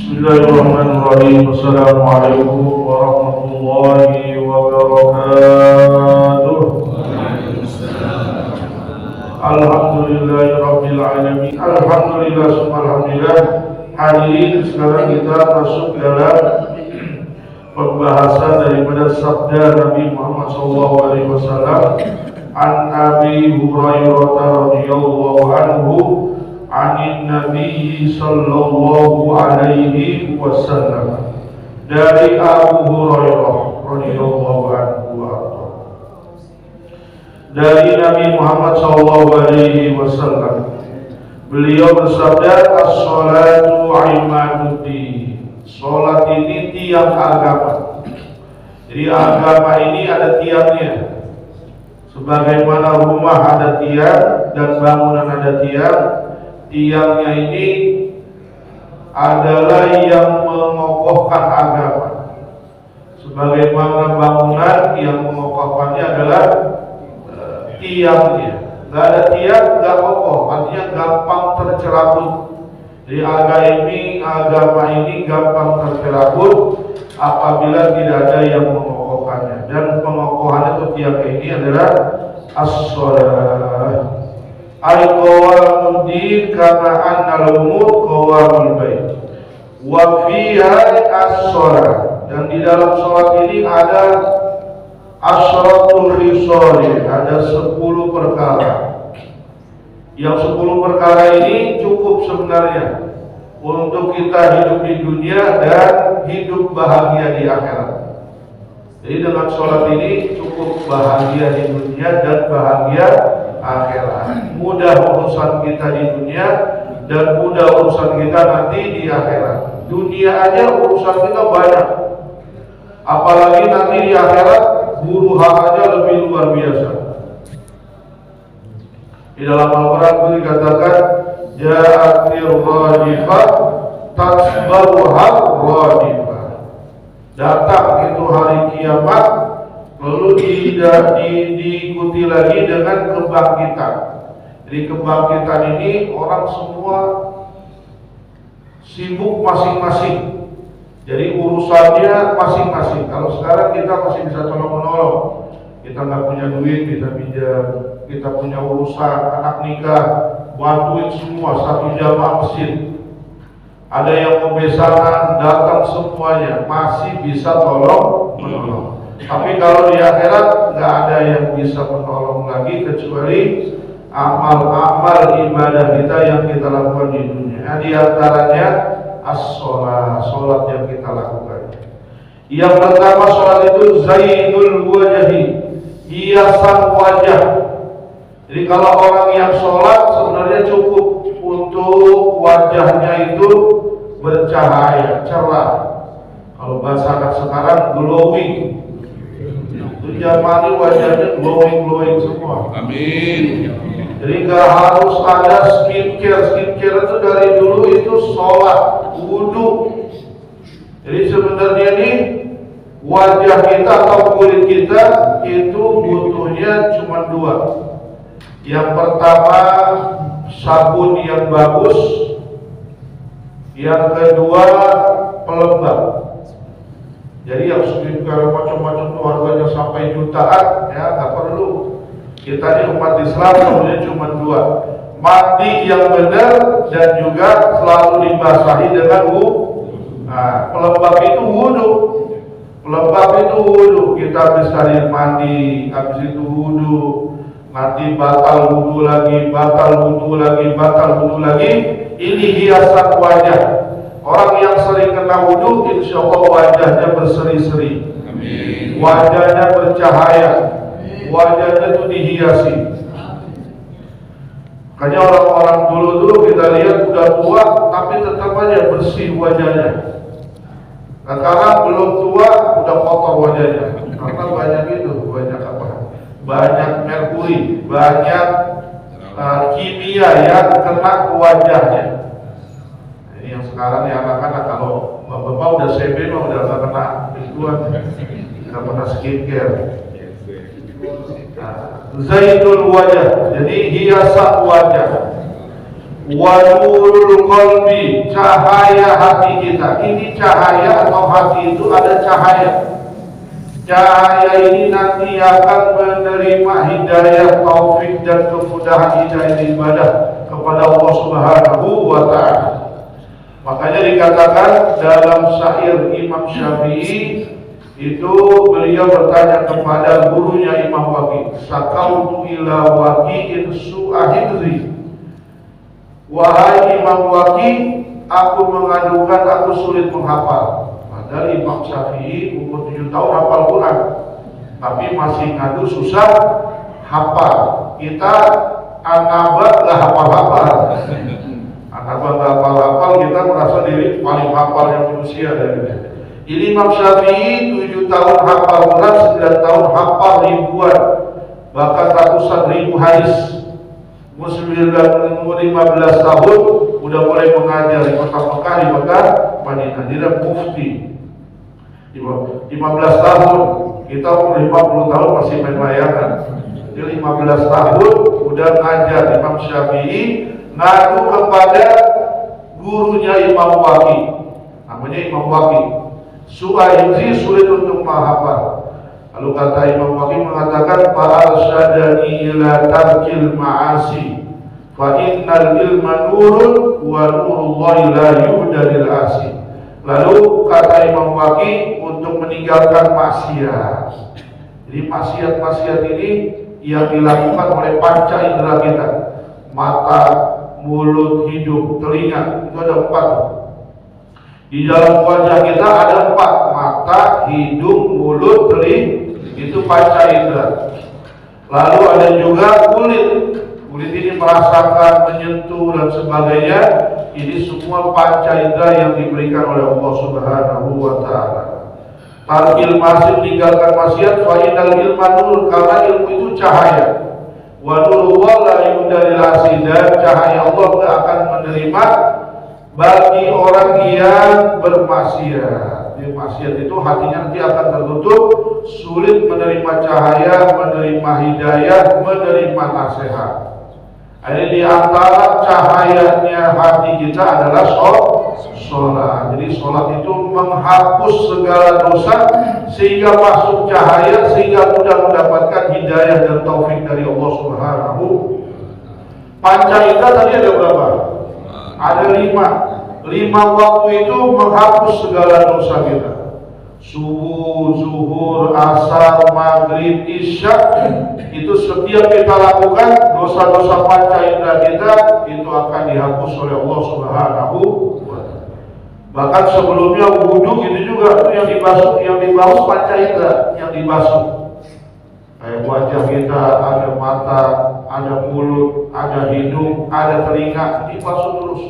Bismillahirrahmanirrahim. Assalamualaikum warahmatullahi wabarakatuh. Alhamdulillahirabbil alamin. Alhamdulillah. Hadirin, sekarang kita masuk dalam pembahasan daripada sabda Nabi Muhammad SAW. An Abi Hurairah radhiyallahu anhu anin Nabi sallallahu alaihi wasallam. Dari Abu Hurairah radhiyallahu anhu, dari Nabi Muhammad sallallahu alaihi wasallam, beliau bersabda, as-salatu imaduddin. Salat ini tiang agama. Jadi agama ini ada tiangnya. Sebagaimana rumah ada tiang dan bangunan ada tiang, tiangnya ini adalah yang mengokohkan agama. Sebagaimana bangunan yang mengokohkannya adalah tiangnya. Gak ada tiang, gak kokoh, artinya gampang tercerabut. Jadi agama ini gampang tercerabut apabila tidak ada yang mengokohkannya. Dan pengokohan itu tiang ini adalah as-shalah. Al-qawamuddin kama annal umur qawamul bait wa fiha as-shalah. Dan di dalam salat ini ada asyratul khisal, ada 10 perkara. Yang 10 perkara ini cukup sebenarnya untuk kita hidup di dunia dan hidup bahagia di akhirat. Jadi dengan sholat ini cukup bahagia di dunia dan bahagia akhirat. Mudah urusan kita di dunia dan mudah urusan kita nanti di akhirat. Dunia aja urusan kita banyak, apalagi nanti di akhirat huru hakanya lebih luar biasa. Di dalam Al-Quran dikatakan, ja'atir radifah tasbaruhal radifah. Datang itu hari kiamat, lalu diikuti lagi dengan kebangkitan. Jadi kebangkitan ini orang semua sibuk masing-masing. Jadi urusannya masing-masing. Kalau sekarang kita masih bisa tolong-menolong. Kita nggak punya duit, bisa pinjam. Kita punya urusan anak nikah, bantuin semua, satu jamaah masjid. Ada yang kebesaran, datang semuanya, masih bisa tolong-menolong. Tapi kalau di akhirat nggak ada yang bisa menolong lagi kecuali amal-amal ibadah kita yang kita lakukan di dunia. Di antaranya as-sholat, sholat yang kita lakukan. Yang pertama, sholat itu zainul wajahi, hiasan wajah. Jadi kalau orang yang sholat sebenarnya cukup untuk wajahnya itu bercahaya, cerah. Kalau bahasa anak sekarang glowing. Itu zaman wajahnya glowing semua. Amin. Jadi nggak harus ada skincare itu dari dulu itu sholat, wudhu. Jadi sebenarnya ini wajah kita atau kulit kita itu butuhnya cuma 2. Yang pertama sabun yang bagus, yang kedua pelembab. Jadi yang skincare macam-macam itu harganya sampai jutaan, ya nggak perlu. Kita ini umat Islam sebenarnya cuma 2, mandi yang benar dan juga selalu dibasahi dengan wudu. Nah, pelembab itu wudu. Pelembab itu wudu. Kita habis hari mandi, habis itu wudu. Nanti batal wudu lagi, batal wudu lagi. Ini hiasan wajah. Orang yang sering kena wudu, insya Allah wajahnya berseri-seri. Amin. Wajahnya bercahaya. Wajahnya itu dihiasi. Makanya orang-orang dulu kita lihat udah tua, tapi tetap aja bersih wajahnya. Sekarang belum tua, udah kotor wajahnya. Karena banyak itu, banyak apa? Banyak merkuri, banyak kimia yang kena ke wajahnya. Ini yang sekarang yang anak-anak, kalau bapak udah CB mah udah gak kena ituan, gak kena skincare. Zainul wajah, jadi hiasan wajah. wa nurul qalbi, cahaya hati kita. Ini cahaya atau hati itu ada cahaya. Cahaya ini nanti akan menerima hidayah, taufik dan kemudahan hidayah ibadah kepada Allah Subhanahu wa Ta'ala. Makanya dikatakan dalam syair Imam Syafi'i itu, beliau bertanya kepada gurunya Imam Waqi, sakautu ila waqi'in su'ahidri, wahai Imam Waqi, aku mengadukan aku sulit menghafal. Padahal Imam Syafi'i umur 7 tahun hafal Quran, tapi masih ngadu susah hafal. Kita anaba gak hafal-hafal. Anaba gak hafal-hafal, kita merasa diri paling hafalnya manusia dari dia. Ini Imam Syafi'i 7 tahun hafal Quran, 9 tahun hafal ribuan, bahkan ratusan ribu hadis. Umur 15 tahun udah mulai mengajar di kota Mekah, di Mekah, Madinah, dia mufti. 15 tahun, kita umur 50 tahun masih main layangan. Jadi 15 tahun udah ngajar. Imam Syafi'i ngadu kepada gurunya Imam Waqi, namanya Imam Waqi. Su'ahidri, sulit untuk menghafal. Lalu kata Imam Waqi mengatakan, fa'arsyadani ila tarkil ma'asi, fa innal ilma nurun wa nurullahi la yuhdalil asi. Lalu kata Imam Waqi untuk meninggalkan maksiat. Jadi maksiat-maksiat ini yang dilakukan oleh panca indera kita, mata, mulut, hidung, telinga, itu ada 4. Di dalam wajah kita ada 4, mata, hidung, mulut, telinga, itu panca indera. Lalu ada juga kulit. Kulit ini merasakan, menyentuh dan sebagainya. Ini semua panca indera yang diberikan oleh Allah Subhanahu wa Ta'ala. Tarkil maksiat, meninggalkan maksiat, fa innal ilma nur, karena ilmu itu cahaya. Wa nurullah la yuhdalil asi, dan cahaya Allah tidak akan menerima bagi orang yang bermaksiat. Jadi maksiat itu hatinya nanti akan tertutup, sulit menerima cahaya, menerima hidayah, menerima nasihat. Ini di antara cahayanya hati kita adalah sholat. Jadi sholat itu menghapus segala dosa sehingga masuk cahaya, sehingga mudah mendapatkan hidayah dan taufik dari Allah Subhanahu. Panca indera tadi ada berapa? Ada 5. 5 waktu itu menghapus segala dosa kita. Subuh, zuhur, asar, maghrib, isya, itu setiap kita lakukan, dosa-dosa panca indera kita itu akan dihapus oleh Allah Subhanahu wa Ta'ala. Bahkan sebelumnya wudu itu juga, itu yang dibasuh panca indera, yang dibasuh. Kayak wajah kita, ada mata, ada mulut, ada hidung, ada telinga, dibasuh terus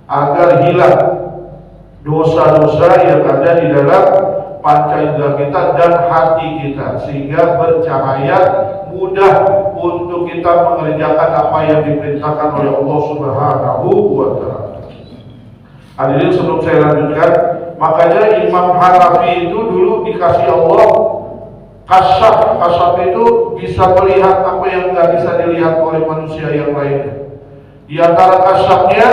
agar hilang dosa-dosa yang ada di dalam panca indera kita dan hati kita, sehingga bercahaya, mudah untuk kita mengerjakan apa yang diperintahkan oleh Allah Subhanahu wa Ta'ala. Hadirin, sebelum saya lanjutkan, makanya Imam Hanafi itu dulu dikasih Allah kasyaf. Kasyaf itu bisa melihat apa yang tidak bisa dilihat oleh manusia yang lainnya. Di antara kasyafnya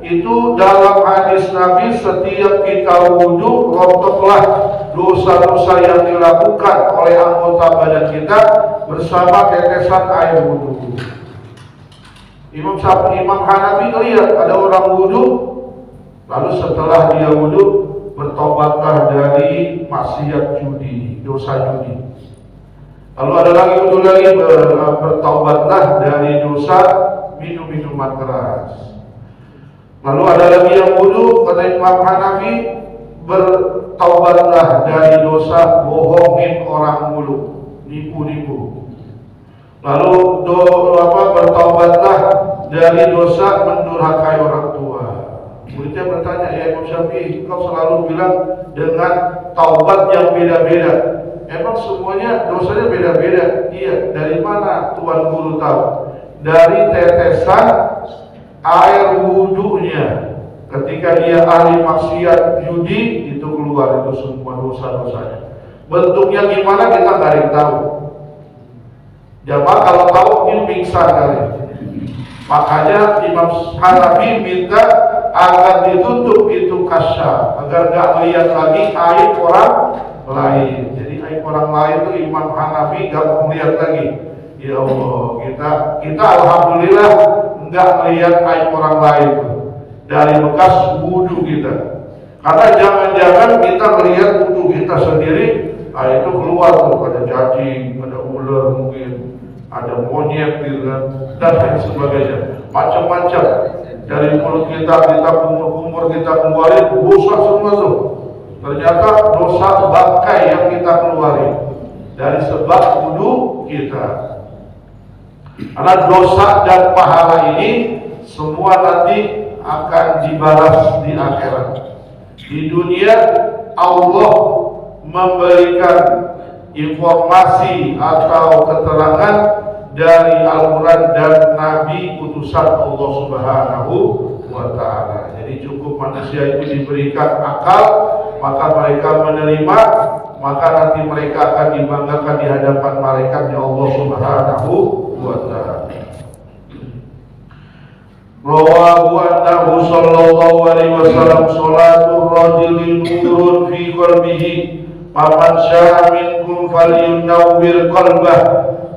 itu dalam hadis Nabi, setiap kita wudu, rontoklah dosa-dosa yang dilakukan oleh anggota badan kita bersama tetesan air wudu. Imam Hanafi lihat ada orang wudu, lalu setelah dia wudu bertobatlah dari maksiat judi, dosa judi. Lalu ada lagi wudu lagi, bertobatlah dari dosa minum minuman keras. Lalu ada lagi yang wudu, kata Imam Hanafi, bertaubatlah dari dosa bohongin orang mulu, nipu-nipu. Lalu bertaubatlah dari dosa mendurhakai orang tua. Muridnya bertanya, ya Imam Syafi'i, kau selalu bilang dengan taubat yang beda-beda. Emang semuanya dosanya beda-beda? Iya, dari mana Tuan Guru tahu? Dari tetesan air wudunya. Ketika dia ahli maksiat judi, itu keluar itu semua dosa-dosanya. Bentuknya gimana kita nggak ada yang tahu. Jamaah kalau tahu mungkin pingsan kali. Makanya Imam Hanafi minta agar ditutup itu kasyaf, agar nggak melihat lagi aib orang lain. Jadi aib orang lain itu Imam Hanafi nggak mau melihat lagi. Ya Allah, kita alhamdulillah nggak melihat aib orang lain dari bekas wudu kita. Karena jangan-jangan kita melihat wudu kita sendiri, itu keluar tuh, ada cacing, ada ular mungkin, ada monyet gitu kan, dan lain sebagainya, macam-macam. Dari mulut kita kumur-kumur, kita keluarin dosa semua tuh. Ternyata dosa bangkai yang kita keluarin dari sebab wudu kita. Karena dosa dan pahala ini semua nanti akan dibalas di akhirat. Di dunia Allah memberikan informasi atau keterangan dari Al-Quran dan Nabi utusan Allah Subhanahu wa Ta'ala. Jadi cukup manusia itu diberikan akal, maka mereka menerima, maka nanti mereka akan dibanggakan di hadapan malaikatnya Allah Subhanahu wa Ta'ala. Rawahu annahu sallallahu alaihi wasallam salatul rajuli nurun fi qalbihi faman syaa minkum falyunawwir qalbah.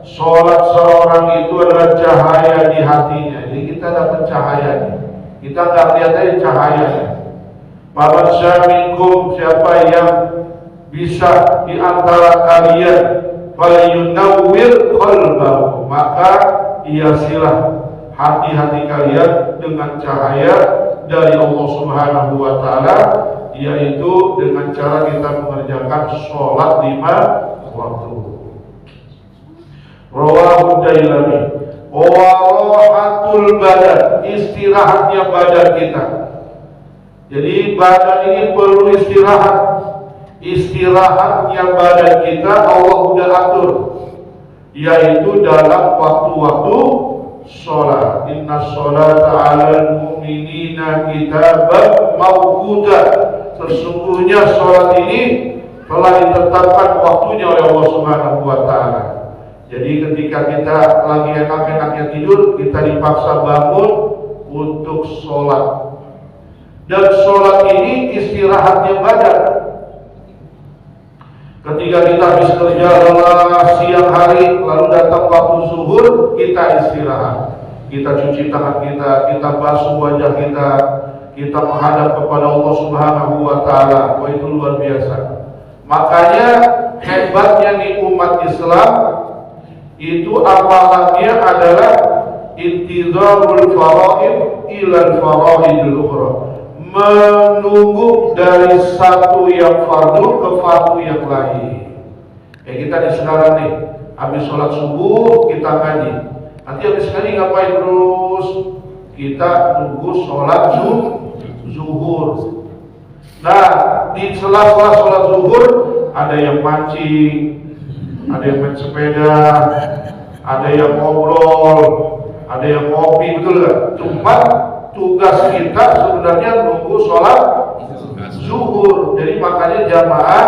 Salat seorang itu adalah cahaya di hatinya. Jadi kita dapat cahaya, kita nggak lihat aja cahayanya. Faman syaa minkum, siapa yang bisa di antara kalian, falyunawwir qalbahu, maka hiasilah hati-hati kalian dengan cahaya dari Allah Subhanahu wa Ta'ala, yaitu dengan cara kita mengerjakan sholat 5 waktu. Rawahu Dailami. Warahatul badan, istirahatnya badan kita. Jadi badan ini perlu istirahat. Istirahatnya badan kita Allah sudah atur, yaitu dalam waktu-waktu sholat. Inna sholata 'alal mu'minina kitaban mawquta. Sesungguhnya sholat ini telah ditetapkan waktunya oleh Allah Subhanahu wa Ta'ala. Jadi ketika kita lagi enak-enaknya tidur, kita dipaksa bangun untuk sholat. Dan sholat ini istirahatnya badan. Ketika kita habis kerja lelah siang hari, lalu datang waktu zuhur, kita istirahat. Kita cuci tangan kita basuh wajah kita menghadap kepada Allah Subhanahu wa Ta'ala. Wah, itu luar biasa. Makanya hebatnya nih umat Islam itu amalannya adalah intizarul faraid ilal faraidul ukhra. Menunggu dari satu yang fardu ke fardu yang lain. Kita di sekarang nih, habis sholat subuh kita ngaji. Nanti habis ngaji ngapain terus? Kita tunggu sholat zuhur. Nah, di sela-sela sholat zuhur ada yang mancing, ada yang main sepeda, ada yang ngobrol, ada yang ngopi, betul gak? Cuma tugas kita sebenarnya nunggu sholat zuhur. Jadi makanya jamaah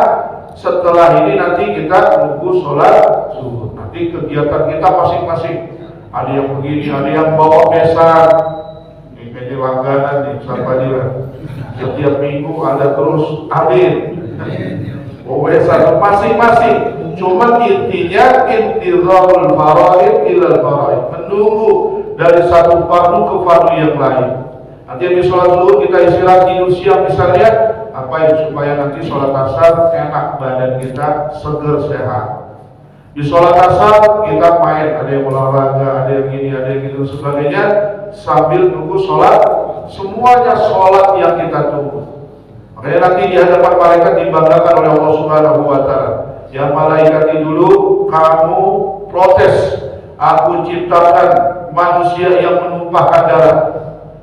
setelah ini nanti kita nunggu sholat zuhur. Nanti kegiatan kita masing-masing. Ada yang begini, ada yang bawa besan. Ini kayaknya langganan nih, siapa dia? Setiap minggu ada terus amin. Bawa besan masing-masing. Cuma intinya intizarul faraid ilal faraid. Menunggu dari satu fardu ke fardu yang lain. Nanti habis sholat zuhur kita istirahat tidur siang misalnya, supaya nanti sholat asar enak, badan kita seger sehat. Di sholat asar kita main, ada yang olahraga, ada yang ini, ada yang itu sebagainya, sambil nunggu sholat. Semuanya sholat yang kita tunggu. Makanya nanti di hadapan malaikat dibanggakan oleh Allah Subhanahu wa Ta'ala. Yang malaikat dulu kamu protes, aku ciptakan manusia yang menumpahkan darah.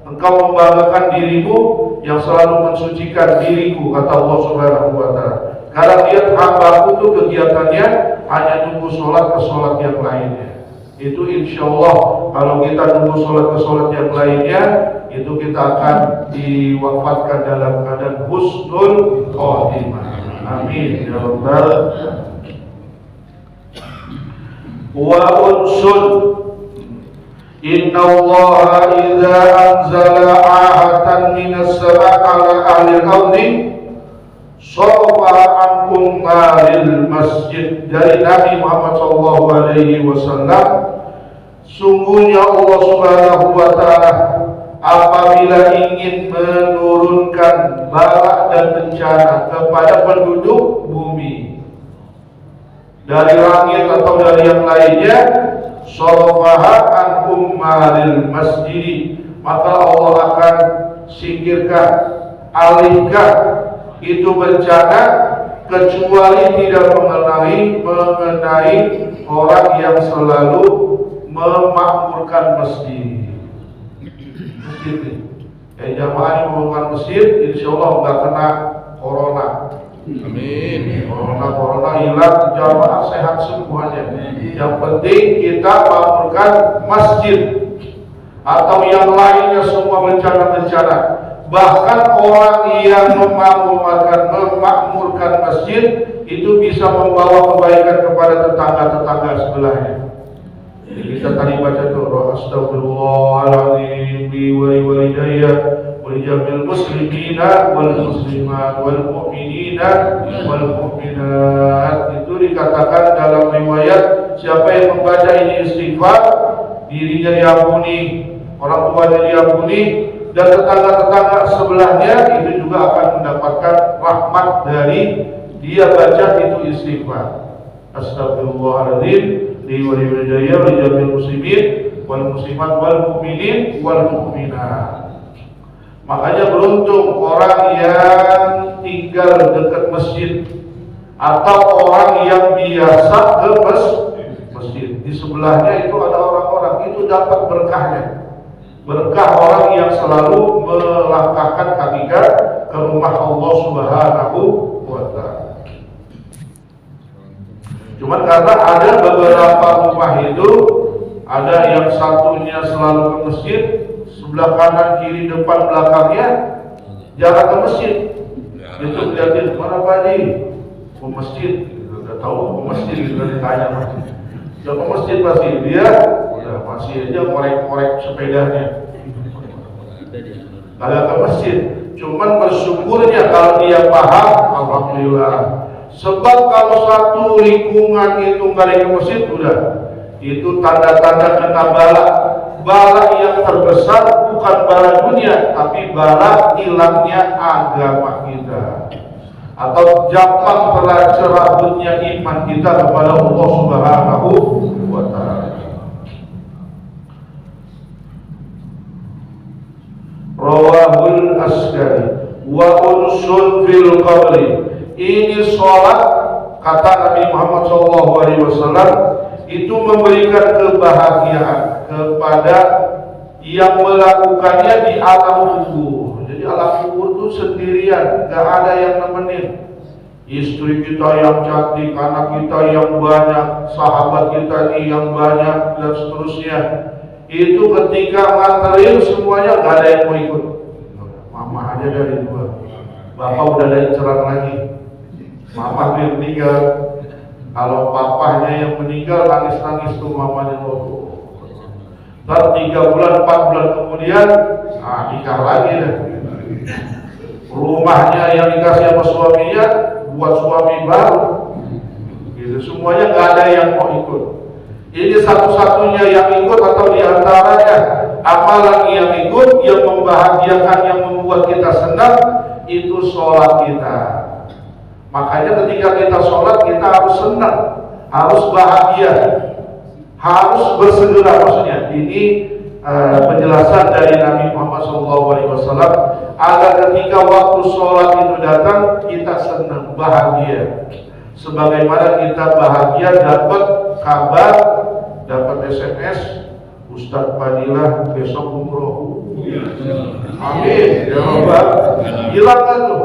Engkau membanggakan dirimu yang selalu mensucikan diriku, kata Allah Subhanahu wa Ta'ala. Karena lihat hambaku tuh kegiatannya hanya nunggu sholat ke sholat yang lainnya. Itu insya Allah kalau kita nunggu sholat ke sholat yang lainnya, itu kita akan diwafatkan dalam keadaan husnul khotimah. Amin ya rabbal. Wa unsun Inna Allah idza anzala ahatan minas sama' ala ahli al-ardi sofa ankum maril masjid. Dari Nabi Muhammad SAW, sungguhnya Allah Subhanahu wa Ta'ala apabila ingin menurunkan bala dan bencana kepada penduduk bumi dari langit atau dari yang lainnya, sofaha ankum maril masjid, maka Allah akan singkirkan, alihkan itu bencana, kecuali tidak mengenai orang yang selalu memakmurkan masjid. Jamaah yang memakmurkan masjid, insya Allah nggak kena corona. Amin. Corona hilang, jamaah sehat semuanya. Yang penting kita makmurkan masjid atau yang lainnya semua bencana-bencana. Bahkan orang yang memakmurkan masjid itu bisa membawa kebaikan kepada tetangga-tetangga sebelahnya. Jadi kita tadi baca doa astagfirullahaladzim wa walidayya wa jamil muslimina wal muslimat wal mu'minina wal mu'minat. Itu dikatakan dalam riwayat, siapa yang membaca ini istighfar, dirinya diampuni, orang tuanya diampuni, dan tetangga-tetangga sebelahnya itu juga akan mendapatkan rahmat dari dia baca itu istighfar. Astagfirullahaladzim li walidayya wa jamil muslimin wal muslimat wal mu'minin wal mu'minat. Makanya beruntung orang yang tinggal dekat masjid atau orang yang biasa ke masjid. Di sebelahnya itu ada orang-orang, itu dapat berkahnya. Berkah orang yang selalu melangkahkan kakinya ke rumah Allah Subhanahu wa Ta'ala. Cuman karena ada beberapa rumah itu, ada yang satunya selalu ke masjid, sebelah kanan, kiri, depan, belakangnya jarak ke masjid. Itu lihatin, mana Pak Haji? Ke masjid. Udah tahu ke masjid, gitu kan ditanya. Ya ke masjid pasti, dia udah masih aja korek-korek sepedanya. Kalau ke masjid, cuman bersyukurnya kalau dia paham, alhamdulillah. Sebab kalau satu lingkungan itu nggak ke masjid, udah itu tanda-tanda kena bala. Bala yang terbesar bukan bala dunia, tapi bala hilangnya agama kita, atau jampang tercerabutnya iman kita kepada Allah Subhanahu wa Ta'ala. Rawahul Askari wa unsun fil qabri. Ini sholat, kata Nabi Muhammad SAW, itu memberikan kebahagiaan kepada yang melakukannya di alam kubur. Jadi alam kubur itu sendirian, gak ada yang nemenin. Istri kita yang cantik, anak kita yang banyak, sahabat kita nih yang banyak, dan seterusnya. Itu ketika nganterin semuanya gak ada yang mau ikut. Mama aja dari dua, bapak udah ada inceran lagi. Mama dia meninggal. Kalau papahnya yang meninggal, nangis-nangis tuh mamanya. Dan 3 bulan, 4 bulan kemudian, nikah lagi deh. Rumahnya yang dikasih sama suaminya, buat suami baru. Gitu. Semuanya gak ada yang mau ikut. Ini satu-satunya yang ikut atau diantaranya amalan yang ikut, yang membahagiakan, yang membuat kita senang, itu sholat kita. Makanya ketika kita sholat, kita harus senang, harus bahagia, harus bersegera. Maksudnya ini penjelasan dari Nabi Muhammad SAW agar ketika waktu sholat itu datang, kita senang, bahagia. Sebagaimana kita bahagia dapat kabar, dapat SMS, Ustadz Fadilah besok umroh. Amin ya Rabbal. Gila kan tuh?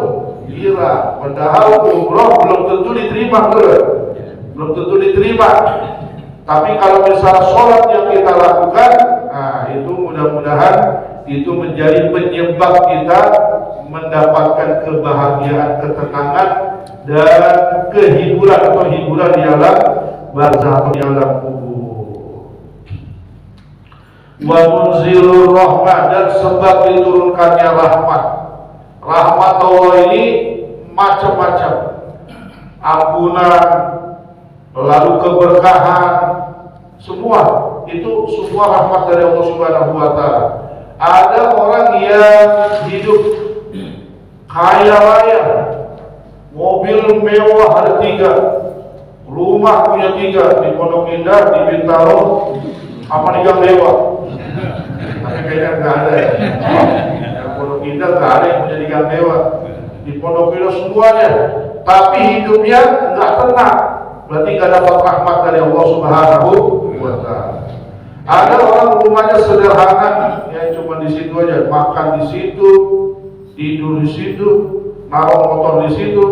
Gila. Padahal umroh belum tentu diterima, belum tentu diterima. Tapi kalau misalnya sholat yang kita lakukan, itu mudah-mudahan itu menjadi penyebab kita mendapatkan kebahagiaan, ketenangan, dan kehiburan atau hiburan di alam barzakh, di alam kubur. wa munzilur rahmah, dan sebab diturunkannya rahmat. Rahmat Allah ini macam-macam, ampunan, lalu keberkahan, semua itu semua rahmat dari Allah Subhanahu wa taala. Ada orang yang hidup kaya raya, mobil mewah ada 3, rumah punya 3 di Pondok Indah, di Bintaro, apa nih yang mewah? Tapi kayaknya nggak ada ya. Di Pondok Indah nggak ada yang punya 3 mewah. Di Pondok Indah semuanya, tapi hidupnya nggak tenang. Berarti nggak dapat rahmat dari Allah Subhanahu wa taala. Ada orang rumahnya sederhana, ya cuma di situ aja, makan di situ, tidur di situ, naruh motor di situ,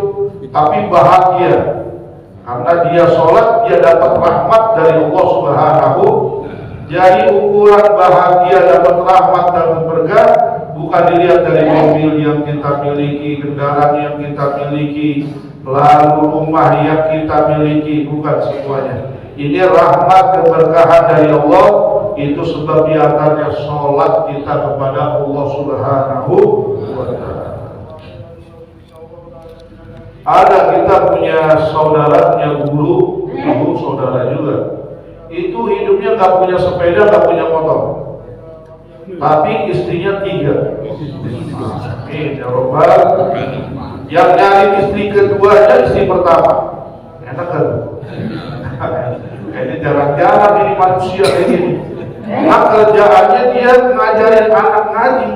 tapi bahagia karena dia sholat, dia dapat rahmat dari Allah Subhanahu. Jadi ukuran bahagia dapat rahmat dan berkah bukan dilihat dari mobil yang kita miliki, kendaraan yang kita miliki, lalu rumah yang kita miliki, bukan semuanya. Ini rahmat keberkahan dari Allah, itu sebab diantaranya sholat kita kepada Allah Subhanahu wa ta'ala. Ada kita punya saudara, punya guru saudara juga. Itu hidupnya nggak punya sepeda, nggak punya motor, tapi istrinya 3. Amin ya Rabbal. Yang nyari istri kedua aja istri pertama, enak kan? Ini jarang-jarang ini manusia kayak gini. Nah kerjaannya dia ngajarin anak ngaji.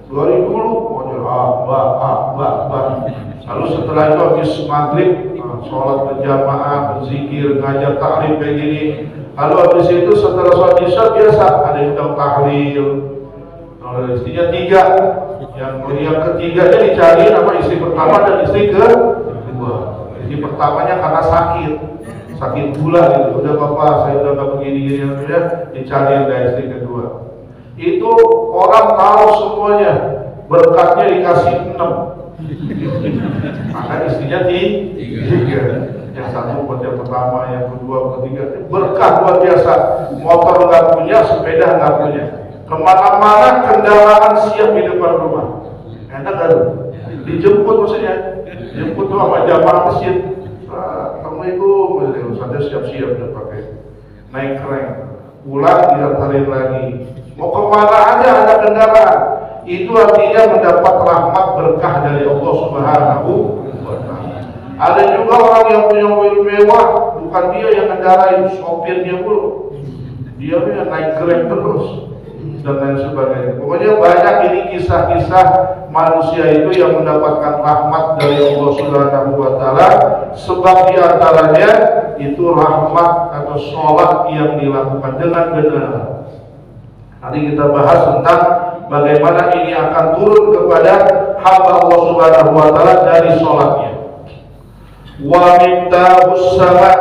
Dari dulu lalu setelah itu habis maghrib sholat berjamaah, berzikir, ngajar takrib kayak gini. Lalu habis itu setelah sholat isya biasa ada yang tahlil. Istrinya 3. Yang ketiganya dicari nama istri pertama dan istri kedua. Istri pertamanya karena sakit gula gitu. Udah bapak, saya udah gak begini-gini, ya dicari dari istri kedua. Itu orang tahu semuanya, berkatnya dikasih 6. Maka istrinya 3. Yang satu buat yang pertama, yang kedua, ketiga. Berkah luar biasa. Motor nggak punya, sepeda nggak punya. Kemana-mana kendaraan siap di depan rumah. Enak kan? Dijemput maksudnya. Jemput tuh sama jamaah masjid. Assalamualaikum. Saya siap-siap udah pakai naik keren. Pulang diantarin lagi. Mau kemana aja ada kendaraan. Itu artinya mendapat rahmat berkah dari Allah Subhanahu wa ta'ala. Ada juga orang yang punya mobil mewah, bukan dia yang ngendarain, sopirnya dulu. Dia yang naik Grab terus dan lain sebagainya. Pokoknya banyak ini kisah-kisah manusia itu yang mendapatkan rahmat dari Allah Subhanahu wa ta'ala, sebab diantaranya itu rahmat atau sholat yang dilakukan dengan benar. Nanti kita bahas tentang bagaimana ini akan turun kepada hamba Allah Subhanahu wa ta'ala dari sholatnya. Wa miftahus sama,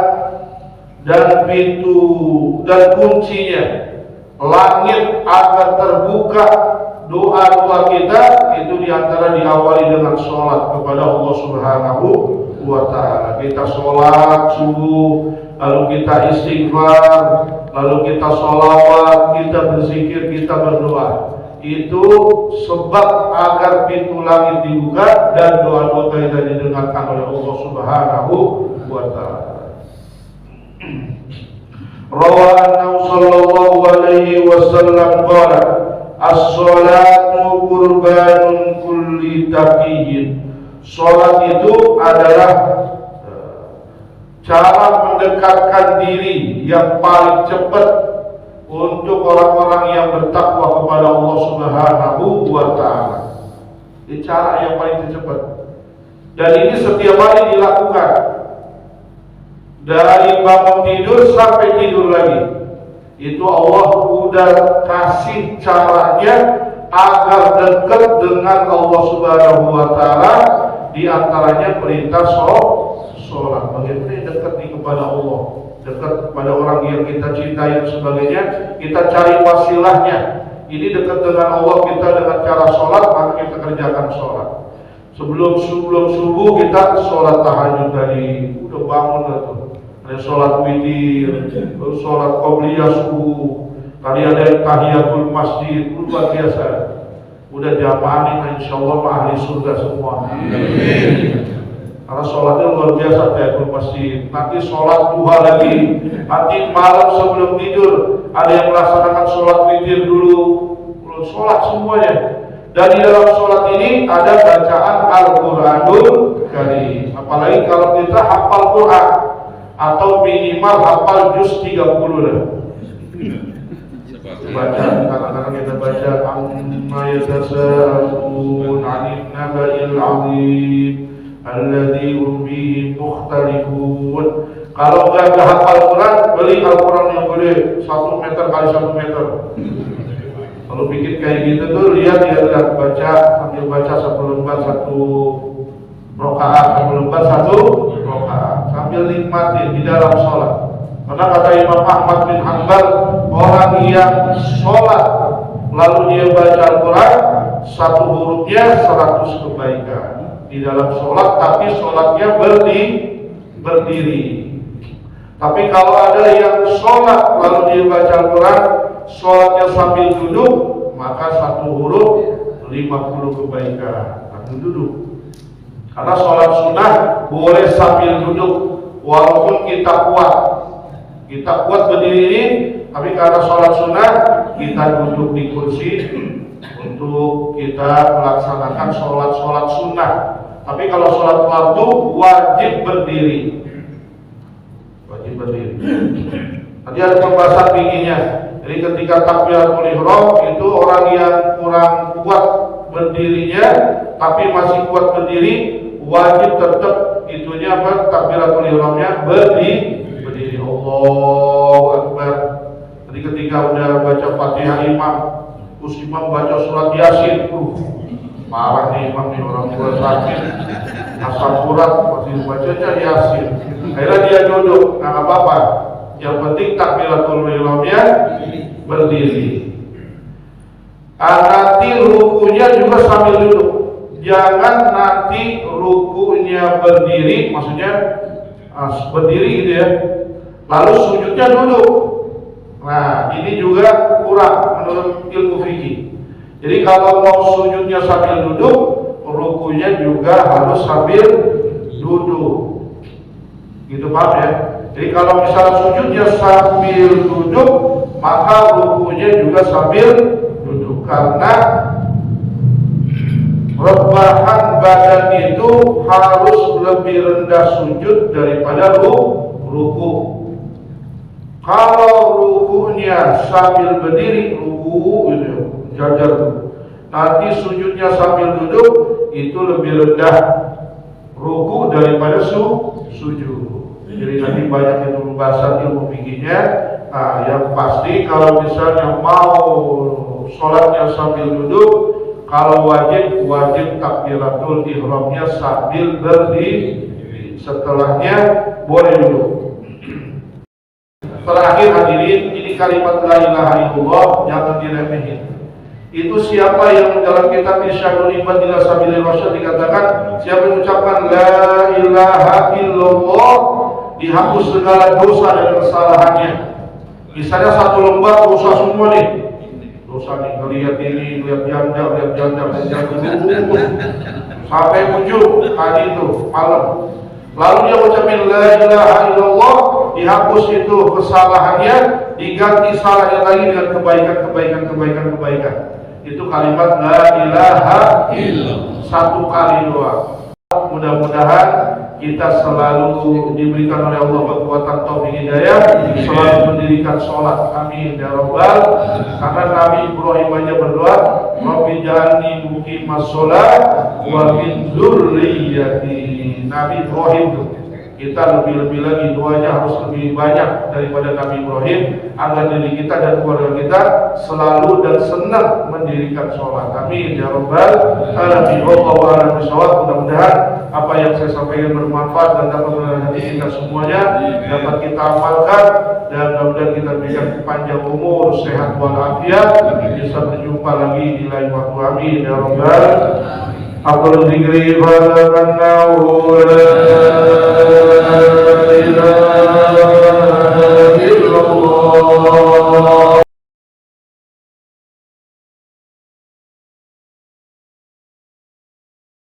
dan pintu dan kuncinya langit agar terbuka doa-doa kita itu diantara diawali dengan sholat kepada Allah Subhanahu wa ta'ala. Kita sholat subuh, lalu kita istighfar, lalu kita sholawat, kita berzikir, kita berdoa. Itu sebab agar pintu langit dibuka dan doa-doa kita didengarkan oleh Allah Subhanahu wa ta'ala. Rawahu sallallahu alaihi wasallam qala as-salatu qurbanun kulli taqiyyin. Salat itu adalah cara mendekatkan diri yang paling cepat untuk orang-orang yang bertakwa kepada Allah Subhanahu wa ta'ala. Ini cara yang paling cepat. Dan ini setiap hari dilakukan. Dari bangun tidur sampai tidur lagi. Itu Allah udah kasih caranya agar dekat dengan Allah Subhanahu wa ta'ala. Di antaranya perintah sholat. Bagaimana dekat kepada Allah, dekat kepada orang yang kita cintai dan sebagainya. Kita cari wasilahnya. Ini dekat dengan Allah kita dengan cara sholat, maka kita kerjakan sholat. Sebelum subuh kita sholat tahajud tadi, udah bangun lah tuh. Ada sholat witir, sholat qobliyah subuh. Tadi ada tahiyatul masjid, luar biasa. Udah jamaah insya Allah ahli surga semua. Karena sholatnya luar biasa tahiyatul masjid. Nanti sholat duha lagi. Nanti malam sebelum tidur ada yang melaksanakan sholat witir dulu. Sholat semuanya. Dan di dalam sholat ini ada bacaan Al-Quranul Karim. Apalagi kalau kita hafal Quran atau minimal hafal juz 30 lah. Baca, kadang-kadang kita baca amma yatasaalun 'anil naba'il 'azim alladzi hum fihi mukhtalifun. Kalau enggak hafal Quran, beli Al-Quran yang gede 1 meter kali 1 meter. Kalau bikin kayak gitu tuh lihat baca sambil baca 1 lembar 1 rakaat, 1 lembar 1 rakaat sambil nikmatin di dalam sholat. Karena kata Imam Ahmad bin Hanbal, orang yang sholat lalu dia baca Al-Quran, 1 hurufnya 100 kebaikan di dalam sholat, tapi sholatnya berdiri. Tapi kalau ada yang sholat lalu dia baca Al-Quran, sholatnya sambil duduk, maka 1 huruf 50 kebaikan sambil duduk. Karena sholat sunnah boleh sambil duduk, walaupun kita kuat berdiri ini, tapi karena sholat sunnah kita duduk di kursi untuk kita melaksanakan sholat sunnah. Tapi kalau sholat fardu wajib berdiri. Tadi ada pembahasan tingginya. Jadi ketika takbiratul ihram itu orang yang kurang kuat berdirinya tapi masih kuat berdiri, wajib tetap itunya apa, takbiratul ihramnya berdiri. Allahu Akbar. Jadi ketika udah baca Fatihah imam, terus imam baca surat Yasin, marah nih imam nih, orang tua sakit, asal surat masih bacanya Yasin. Akhirnya dia duduk, nggak apa-apa. Yang penting takbiratul ihramnya berdiri. Nanti rukunya juga sambil duduk. Jangan nanti rukunya berdiri, maksudnya berdiri gitu ya, lalu sujudnya duduk. Nah, ini juga kurang menurut ilmu fikih. Jadi kalau mau sujudnya sambil duduk, rukunya juga harus sambil duduk. Gitu paham ya? Jadi kalau misalnya sujudnya sambil duduk, maka rukunya juga sambil duduk. Karena rebahan badan itu harus lebih rendah sujud daripada ruku. Kalau rukunya sambil berdiri, ruku itu jajar. Nanti sujudnya sambil duduk, itu lebih rendah ruku daripada sujud. Jadi nanti banyak itu pembahasan ilmu fikihnya. Nah, yang pasti kalau misalnya mau sholatnya sambil duduk, kalau wajib takbiratul ihramnya sambil berdiri. Setelahnya boleh duduk. Terakhir hadirin, ini kalimat la ilaha illallah, jangan diremehin. Itu siapa yang dalam kitab Irsyadul Ibad ila Sabilir Rasyad dikatakan, siapa yang mengucapkan la ilaha illallah, dihapus segala dosa dan kesalahannya. Misalnya 1 lembar dosa semua nih. Dosa nih, lihat ini, lihat janda, sampai ujung hari itu malam. Lalu dia ucapin la ilaha illallah, dihapus itu kesalahannya, diganti salahnya lagi dengan kebaikan. Itu kalimat la ilaha illallah, 1 kali doang. Mudah-mudahan kita selalu diberikan oleh Allah kekuatan taufik hidayah, selalu mendirikan sholat. Amin ya rabbal. Karena Nabi Ibrahim aja berdoa, Rabbi ja'alni muqimas sholat wa min dzurriyyati. Nabi Ibrahim tuh, kita lebih-lebih lagi doanya harus lebih banyak daripada Nabi Ibrahim, agar diri kita dan keluarga kita selalu dan senang mendirikan sholat. Amin ya rabbal alamin. Wallahu a'lam bishawab. Mudah-mudahan apa yang saya sampaikan bermanfaat dan dapat menolong hati kita semuanya, dapat kita amalkan, dan mudah-mudahan kita berikan panjang umur, sehat walafiat, bisa berjumpa lagi di lain waktu. Amin ya rabbal. Aku dzikri fa